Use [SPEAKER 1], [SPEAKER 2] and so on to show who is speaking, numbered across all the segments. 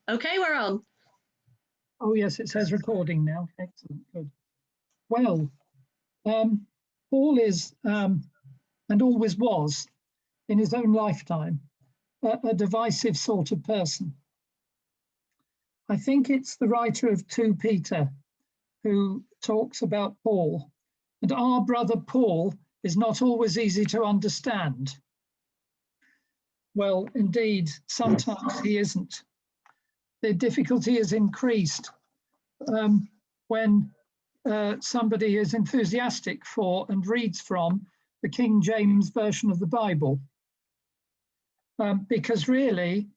[SPEAKER 1] Okay, we're on.
[SPEAKER 2] Oh, yes, it says recording now. Excellent, good. Well, Paul is, and always was, in his own lifetime, a divisive sort of person. I think it's the writer of 2 Peter who talks about Paul, and our brother Paul is not always easy to understand. Well, indeed, sometimes he isn't. The difficulty is increased when somebody is enthusiastic for and reads from the King James Version of the Bible. Because really,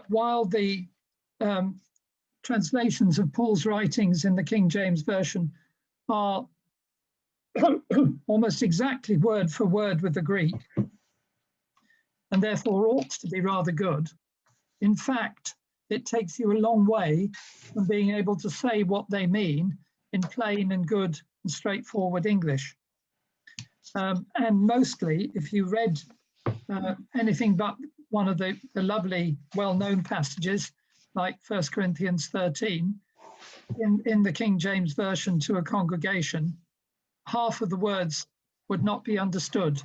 [SPEAKER 2] while the translations of Paul's writings in the King James Version are almost exactly word for word with the Greek, and therefore ought to be rather good, in fact, it takes you a long way from being able to say what they mean in plain and good and straightforward English. And mostly, if you read anything but one of the lovely, well-known passages, like 1 Corinthians 13, in the King James Version to a congregation, half of the words would not be understood.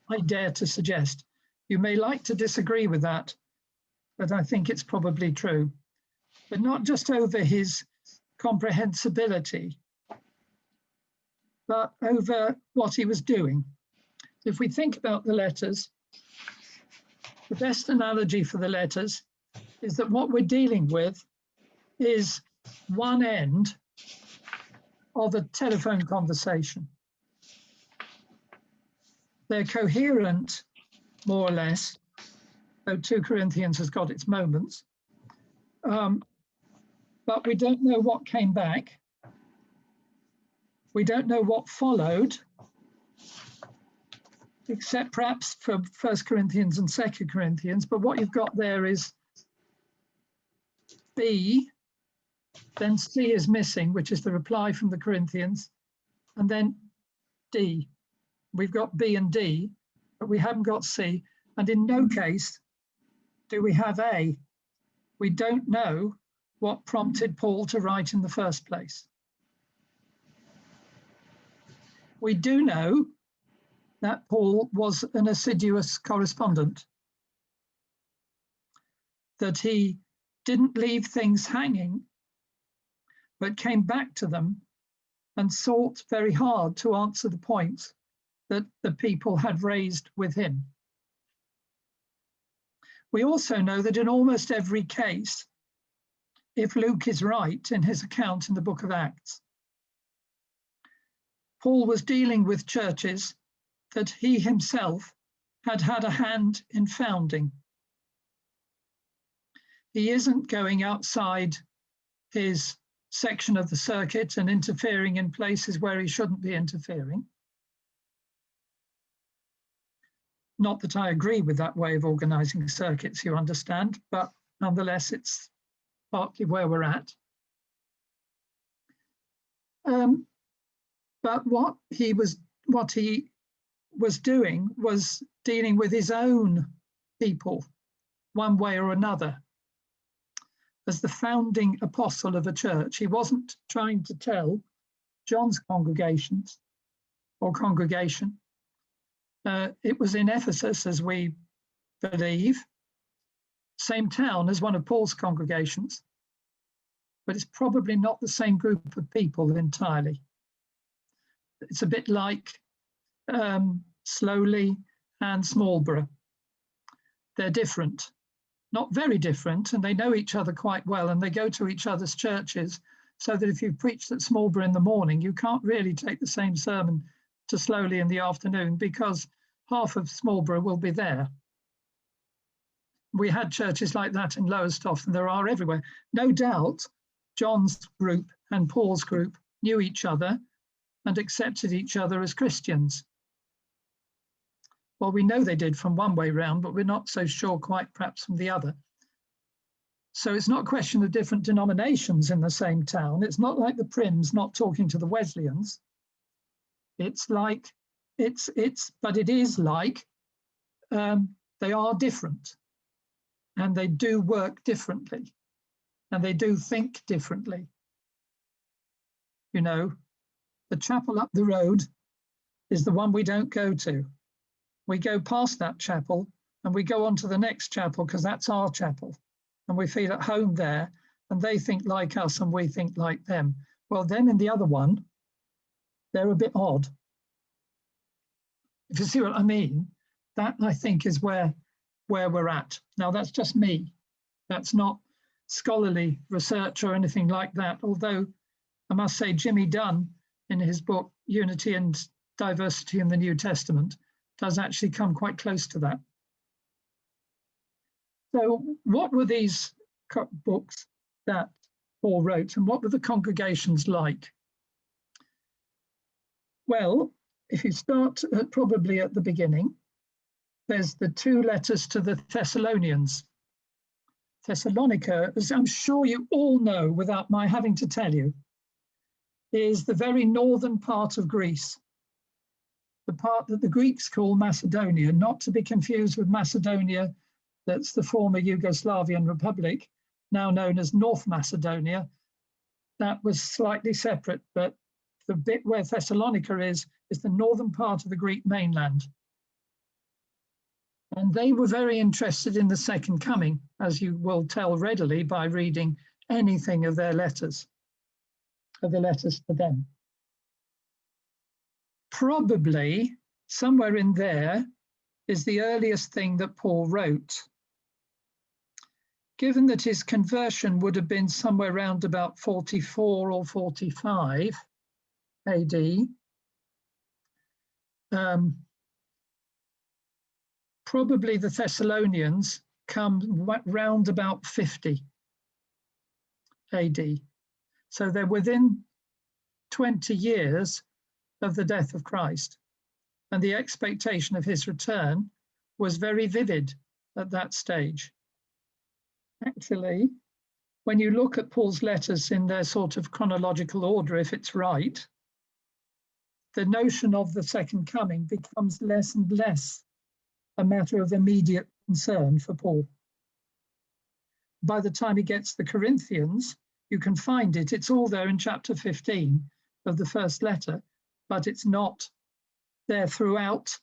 [SPEAKER 2] I dare to suggest. You may like to disagree with that, but I think it's probably true. But not just over his comprehensibility, but over what he was doing. If we think about the letters, the best analogy for the letters is that what we're dealing with is one end of a telephone conversation. They're coherent, more or less, though 2 Corinthians has got its moments. But we don't know what came back. We don't know what followed, except perhaps for 1 Corinthians and 2 Corinthians. But what you've got there is B, then C is missing, which is the reply from the Corinthians, and then D. We've got B and D, but we haven't got C. And in no case do we have A. We don't know what prompted Paul to write in the first place. We do know that Paul was an assiduous correspondent, that he didn't leave things hanging, but came back to them and sought very hard to answer the points that the people had raised with him. We also know that in almost every case, if Luke is right in his account in the book of Acts, Paul was dealing with churches that he himself had had a hand in founding. He isn't going outside his section of the circuit and interfering in places where he shouldn't be interfering. Not that I agree with that way of organizing circuits, you understand, but nonetheless, it's partly where we're at. But what he was doing was dealing with his own people, one way or another. As the founding apostle of a church, he wasn't trying to tell John's congregation. It was in Ephesus, as we believe, same town as one of Paul's congregations, but it's probably not the same group of people entirely. It's a bit like Slowly and Smallborough. They're different, not very different, and they know each other quite well, and they go to each other's churches, so that if you preached at Smallborough in the morning, you can't really take the same sermon to Slowly in the afternoon, because half of Smallborough will be there. We had churches like that in Lowestoft, and there are everywhere. No doubt John's group and Paul's group knew each other and accepted each other as Christians. Well, we know they did from one way round, but we're not so sure quite perhaps from the other. So it's not a question of different denominations in the same town. It's not like the Prims not talking to the Wesleyans. But it is like they are different. and they do work differently, and they do think differently. You know, the chapel up the road is the one we don't go to. We go past that chapel and we go on to the next chapel because that's our chapel, and we feel at home there, and they think like us and we think like them. Well, then in the other one, they're a bit odd. If you see what I mean, that I think is where we're at. Now, that's just me. That's not scholarly research or anything like that, although I must say Jimmy Dunn, in his book Unity and Diversity in the New Testament, does actually come quite close to that. So what were these books that Paul wrote, and what were the congregations like? Well, if you start probably at the beginning, there's the 2 letters to the Thessalonians. Thessalonica, as I'm sure you all know without my having to tell you, is the very northern part of Greece, the part that the Greeks call Macedonia, not to be confused with Macedonia, that's the former Yugoslavian Republic, now known as North Macedonia. That was slightly separate, but the bit where Thessalonica is the northern part of the Greek mainland. And they were very interested in the second coming, as you will tell readily by reading anything of their letters, of the letters to them. Probably somewhere in there is the earliest thing that Paul wrote. Given that his conversion would have been somewhere around about 44 or 45 AD, probably the Thessalonians come round about 50 AD. So they're within 20 years of the death of Christ. And the expectation of his return was very vivid at that stage. Actually, when you look at Paul's letters in their sort of chronological order, if it's right, the notion of the second coming becomes less and less a matter of immediate concern for Paul. By the time he gets to the Corinthians, you can find it. It's all there in chapter 15 of the first letter, but it's not there throughout,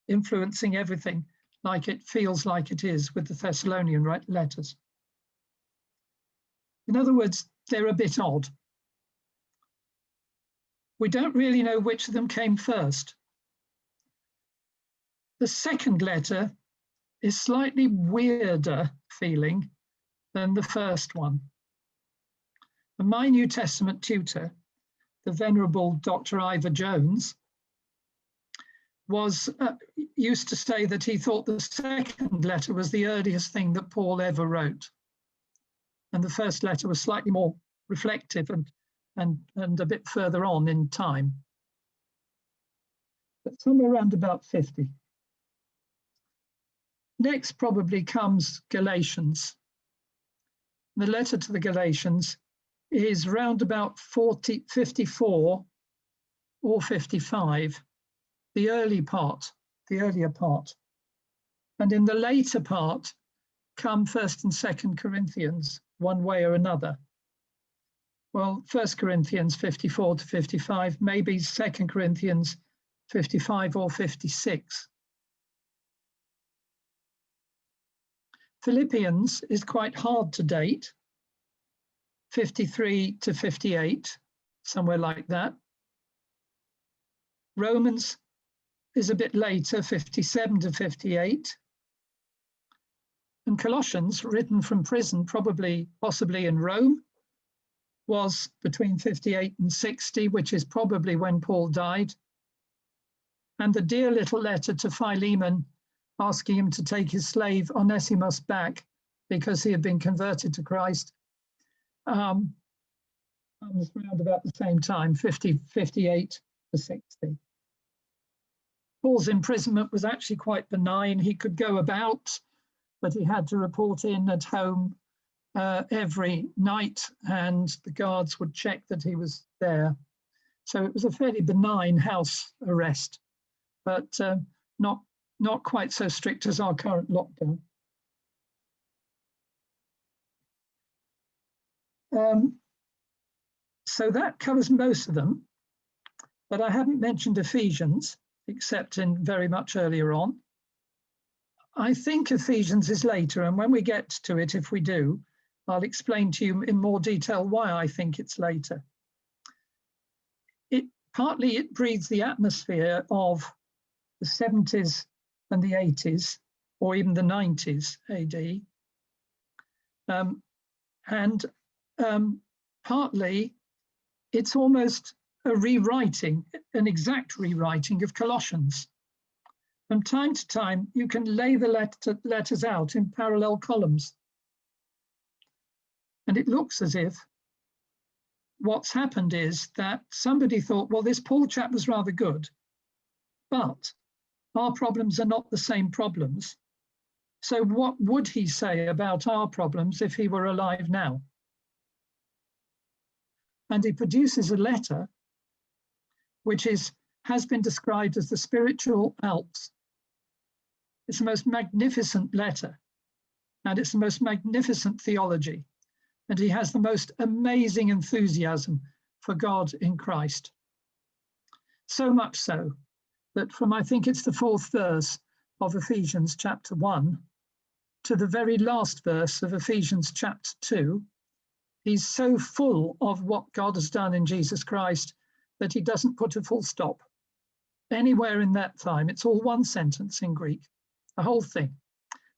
[SPEAKER 2] influencing everything like it feels like it is with the Thessalonian letters. In other words, they're a bit odd. We don't really know which of them came first. The second letter is slightly weirder feeling than the first one. And my New Testament tutor, the Venerable Dr. Ivor Jones, used to say that he thought the second letter was the earliest thing that Paul ever wrote. And the first letter was slightly more reflective and a bit further on in time. But somewhere around about 50. Next probably comes Galatians. The letter to the Galatians is round about 54 or 55, the earlier part. And in the later part come 1st and 2nd Corinthians, one way or another. Well, 1st Corinthians 54 to 55, maybe 2nd Corinthians 55 or 56. Philippians is quite hard to date, 53 to 58, somewhere like that. Romans is a bit later, 57 to 58. And Colossians, written from prison, possibly in Rome, was between 58 and 60, which is probably when Paul died. And the dear little letter to Philemon, asking him to take his slave Onesimus back because he had been converted to Christ, comes around about the same time, 58 to 60. Paul's imprisonment was actually quite benign. He could go about, but he had to report in at home every night, and the guards would check that he was there. So it was a fairly benign house arrest, but not quite so strict as our current lockdown. So that covers most of them, but I haven't mentioned Ephesians, except in very much earlier on. I think Ephesians is later, and when we get to it, if we do, I'll explain to you in more detail why I think it's later. Partly it breathes the atmosphere of the 70s and the 80s, or even the 90s AD. Partly it's almost a rewriting, an exact rewriting of Colossians. From time to time, you can lay the letters out in parallel columns. And it looks as if what's happened is that somebody thought, well, this Paul chap was rather good, but our problems are not the same problems. So what would he say about our problems if he were alive now? And he produces a letter which has been described as the spiritual Alps. It's the most magnificent letter, and it's the most magnificent theology. And he has the most amazing enthusiasm for God in Christ. So much so that from, I think it's the 4th verse of Ephesians chapter 1 to the very last verse of Ephesians chapter 2, he's so full of what God has done in Jesus Christ that he doesn't put a full stop anywhere in that time. It's all one sentence in Greek, the whole thing.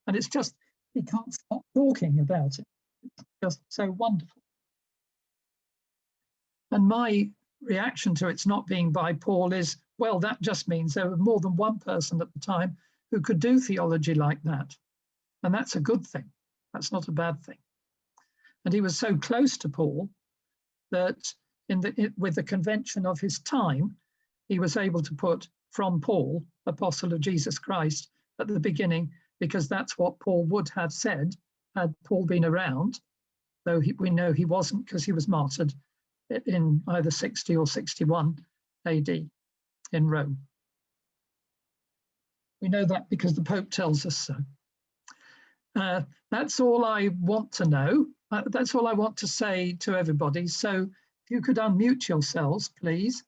[SPEAKER 2] And it's just, he can't stop talking about it. It's just so wonderful. And my reaction to it's not being by Paul is, well, that just means there was more than one person at the time who could do theology like that. And that's a good thing. That's not a bad thing. And he was so close to Paul that with the convention of his time, he was able to put from Paul, Apostle of Jesus Christ, at the beginning, because that's what Paul would have said had Paul been around, though we know he wasn't because he was martyred in either 60 or 61 AD in Rome. We know that because the Pope tells us so. That's all I want to know. That's all I want to say to everybody. So if you could unmute yourselves, please.